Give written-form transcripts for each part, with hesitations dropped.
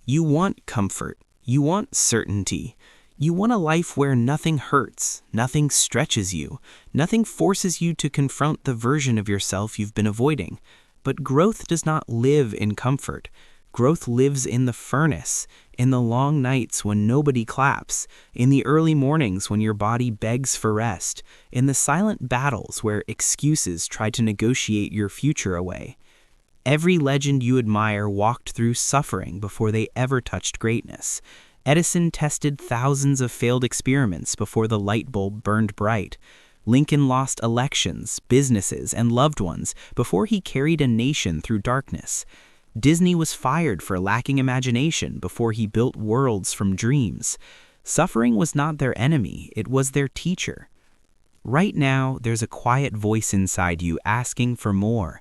You want comfort. You want certainty. You want a life where nothing hurts, nothing stretches you, nothing forces you to confront the version of yourself you've been avoiding. But growth does not live in comfort. Growth lives in the furnace, in the long nights when nobody claps, in the early mornings when your body begs for rest, in the silent battles where excuses try to negotiate your future away. Every legend you admire walked through suffering before they ever touched greatness. Edison tested thousands of failed experiments before the light bulb burned bright. Lincoln lost elections, businesses, and loved ones before he carried a nation through darkness. Disney was fired for lacking imagination before he built worlds from dreams. Suffering was not their enemy, it was their teacher. Right now, there's a quiet voice inside you asking for more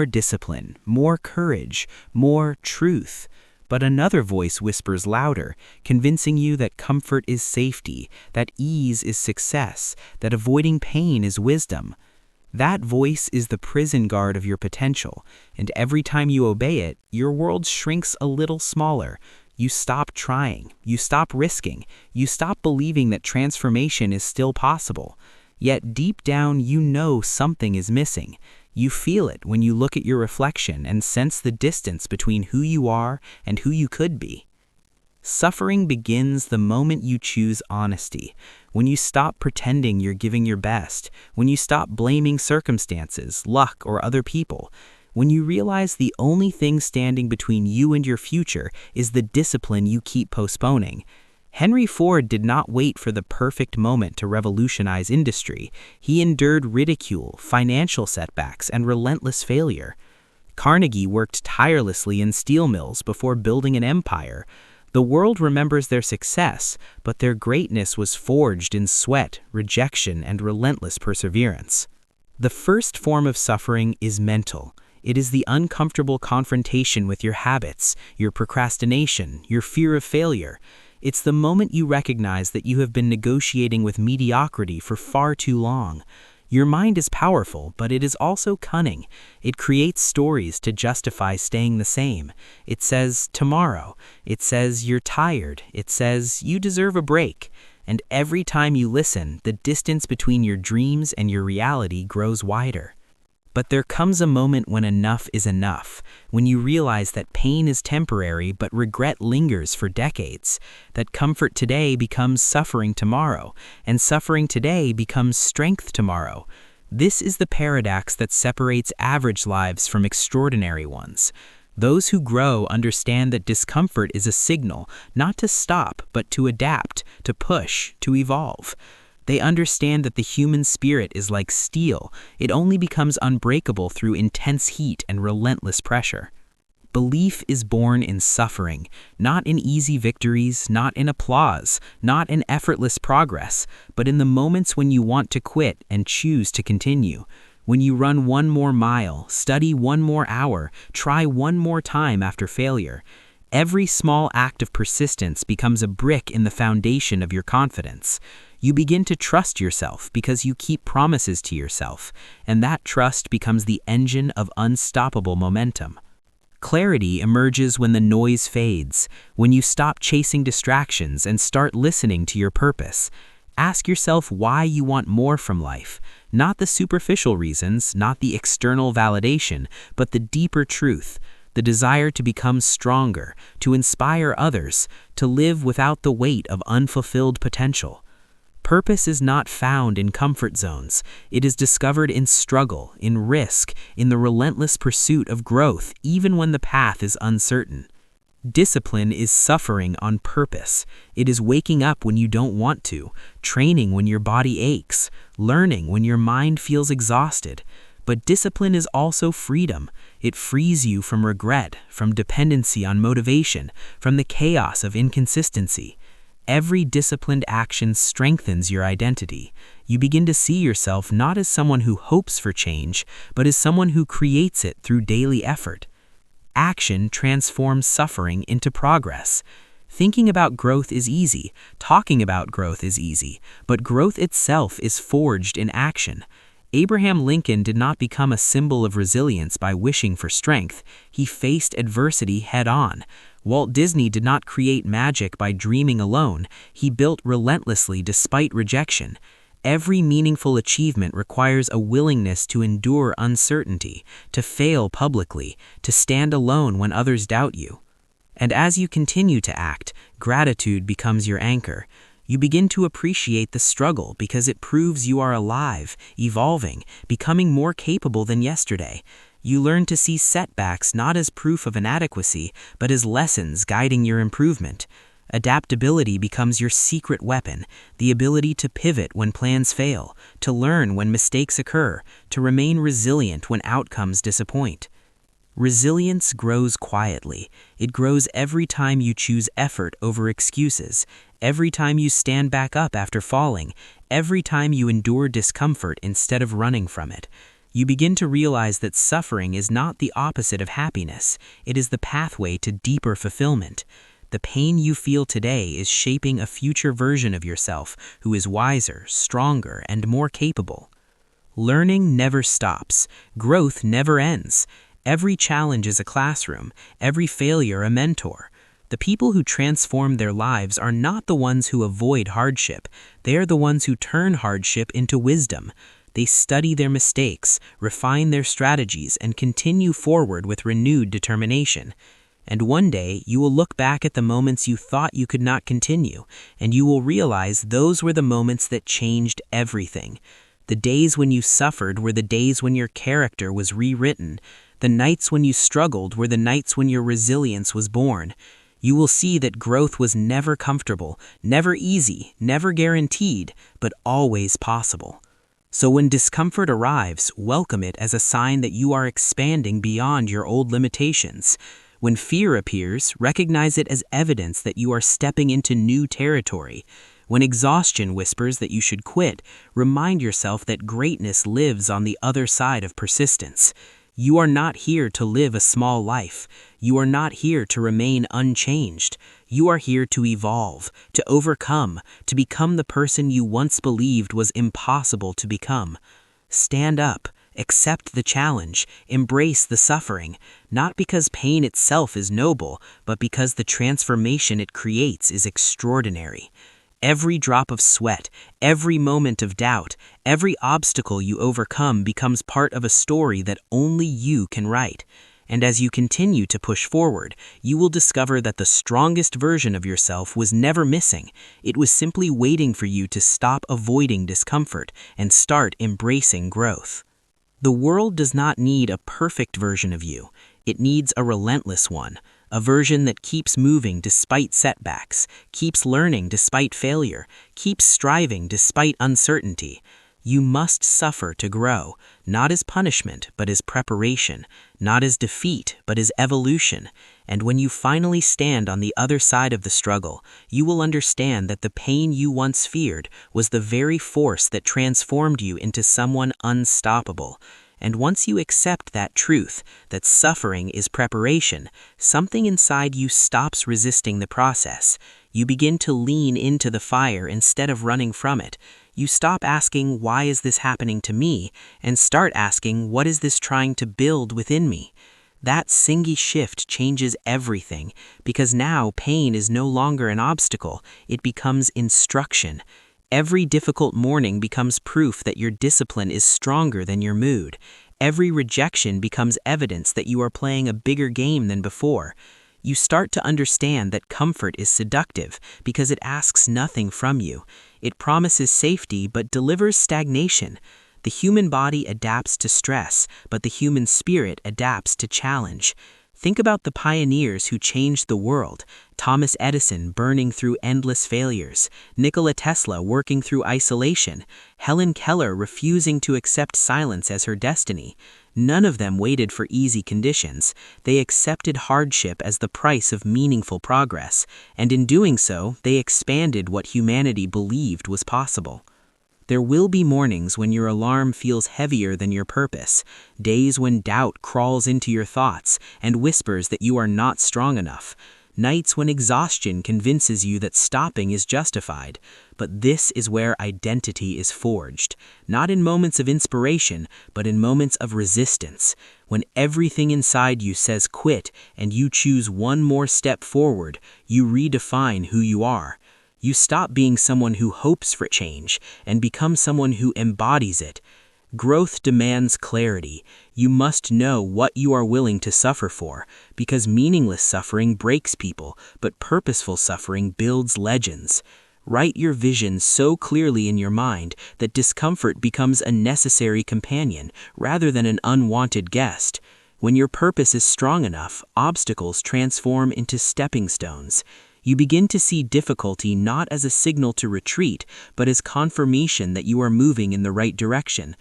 discipline, more courage, more truth. But another voice whispers louder, convincing you that comfort is safety, that ease is success, that avoiding pain is wisdom. That voice is the prison guard of your potential, and every time you obey it, your world shrinks a little smaller. You stop trying, you stop risking, you stop believing that transformation is still possible. Yet deep down you know something is missing. You feel it when you look at your reflection and sense the distance between who you are and who you could be. Suffering begins the moment you choose honesty, when you stop pretending you're giving your best, when you stop blaming circumstances, luck, or other people, when you realize the only thing standing between you and your future is the discipline you keep postponing. Henry Ford did not wait for the perfect moment to revolutionize industry. He endured ridicule, financial setbacks, and relentless failure. Carnegie worked tirelessly in steel mills before building an empire. The world remembers their success, but their greatness was forged in sweat, rejection, and relentless perseverance. The first form of suffering is mental. It is the uncomfortable confrontation with your habits, your procrastination, your fear of failure. It's the moment you recognize that you have been negotiating with mediocrity for far too long. Your mind is powerful, but it is also cunning. It creates stories to justify staying the same. It says, tomorrow. It says, you're tired. It says, you deserve a break. And every time you listen, the distance between your dreams and your reality grows wider. But there comes a moment when enough is enough, when you realize that pain is temporary but regret lingers for decades, that comfort today becomes suffering tomorrow, and suffering today becomes strength tomorrow. This is the paradox that separates average lives from extraordinary ones. Those who grow understand that discomfort is a signal, not to stop, but to adapt, to push, to evolve. They understand that the human spirit is like steel. It only becomes unbreakable through intense heat and relentless pressure. Belief is born in suffering, not in easy victories, not in applause, not in effortless progress, but in the moments when you want to quit and choose to continue. When you run one more mile, study one more hour, try one more time after failure. Every small act of persistence becomes a brick in the foundation of your confidence. You begin to trust yourself because you keep promises to yourself, and that trust becomes the engine of unstoppable momentum. Clarity emerges when the noise fades, when you stop chasing distractions and start listening to your purpose. Ask yourself why you want more from life, not the superficial reasons, not the external validation, but the deeper truth, the desire to become stronger, to inspire others, to live without the weight of unfulfilled potential. Purpose is not found in comfort zones. It is discovered in struggle, in risk, in the relentless pursuit of growth, even when the path is uncertain. Discipline is suffering on purpose. It is waking up when you don't want to, training when your body aches, learning when your mind feels exhausted. But discipline is also freedom. It frees you from regret, from dependency on motivation, from the chaos of inconsistency. Every disciplined action strengthens your identity. You begin to see yourself not as someone who hopes for change, but as someone who creates it through daily effort. Action transforms suffering into progress. Thinking about growth is easy, talking about growth is easy, but growth itself is forged in action. Abraham Lincoln did not become a symbol of resilience by wishing for strength. He faced adversity head-on. Walt Disney did not create magic by dreaming alone, he built relentlessly despite rejection. Every meaningful achievement requires a willingness to endure uncertainty, to fail publicly, to stand alone when others doubt you. And as you continue to act, gratitude becomes your anchor. You begin to appreciate the struggle because it proves you are alive, evolving, becoming more capable than yesterday. You learn to see setbacks not as proof of inadequacy, but as lessons guiding your improvement. Adaptability becomes your secret weapon, the ability to pivot when plans fail, to learn when mistakes occur, to remain resilient when outcomes disappoint. Resilience grows quietly. It grows every time you choose effort over excuses, every time you stand back up after falling, every time you endure discomfort instead of running from it. You begin to realize that suffering is not the opposite of happiness, it is the pathway to deeper fulfillment. The pain you feel today is shaping a future version of yourself who is wiser, stronger, and more capable. Learning never stops. Growth never ends. Every challenge is a classroom, every failure a mentor. The people who transform their lives are not the ones who avoid hardship, they are the ones who turn hardship into wisdom. They study their mistakes, refine their strategies, and continue forward with renewed determination. And one day, you will look back at the moments you thought you could not continue, and you will realize those were the moments that changed everything. The days when you suffered were the days when your character was rewritten. The nights when you struggled were the nights when your resilience was born. You will see that growth was never comfortable, never easy, never guaranteed, but always possible. So when discomfort arrives, welcome it as a sign that you are expanding beyond your old limitations. When fear appears, recognize it as evidence that you are stepping into new territory. When exhaustion whispers that you should quit, remind yourself that greatness lives on the other side of persistence. You are not here to live a small life. You are not here to remain unchanged. You are here to evolve, to overcome, to become the person you once believed was impossible to become. Stand up, accept the challenge, embrace the suffering, not because pain itself is noble, but because the transformation it creates is extraordinary. Every drop of sweat, every moment of doubt, every obstacle you overcome becomes part of a story that only you can write. And as you continue to push forward, you will discover that the strongest version of yourself was never missing. It was simply waiting for you to stop avoiding discomfort and start embracing growth. The world does not need a perfect version of you. It needs a relentless one. A version that keeps moving despite setbacks, keeps learning despite failure, keeps striving despite uncertainty. You must suffer to grow, not as punishment, but as preparation, not as defeat, but as evolution. And when you finally stand on the other side of the struggle, you will understand that the pain you once feared was the very force that transformed you into someone unstoppable. And once you accept that truth, that suffering is preparation, something inside you stops resisting the process. You begin to lean into the fire instead of running from it. You stop asking, "Why is this happening to me?" and start asking, "What is this trying to build within me?" That single shift changes everything, because now pain is no longer an obstacle, it becomes instruction. Every difficult morning becomes proof that your discipline is stronger than your mood. Every rejection becomes evidence that you are playing a bigger game than before. You start to understand that comfort is seductive because it asks nothing from you. It promises safety but delivers stagnation. The human body adapts to stress, but the human spirit adapts to challenge. Think about the pioneers who changed the world. Thomas Edison burning through endless failures, Nikola Tesla working through isolation, Helen Keller refusing to accept silence as her destiny. None of them waited for easy conditions. They accepted hardship as the price of meaningful progress, and in doing so, they expanded what humanity believed was possible. There will be mornings when your alarm feels heavier than your purpose, days when doubt crawls into your thoughts and whispers that you are not strong enough. nights when exhaustion convinces you that stopping is justified. But this is where identity is forged, not in moments of inspiration, but in moments of resistance, when everything inside you says quit and you choose one more step forward. You redefine who you are. You stop being someone who hopes for change and become someone who embodies it. Growth demands clarity. You must know what you are willing to suffer for, because meaningless suffering breaks people, but purposeful suffering builds legends. Write your vision so clearly in your mind that discomfort becomes a necessary companion rather than an unwanted guest. When your purpose is strong enough, obstacles transform into stepping stones. You begin to see difficulty not as a signal to retreat, but as confirmation that you are moving in the right direction.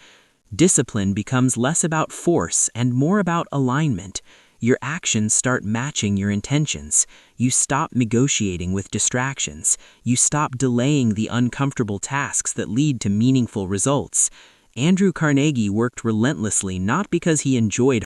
Discipline becomes less about force and more about alignment. Your actions start matching your intentions. You stop negotiating with distractions. You stop delaying the uncomfortable tasks that lead to meaningful results. Andrew Carnegie worked relentlessly not because he enjoyed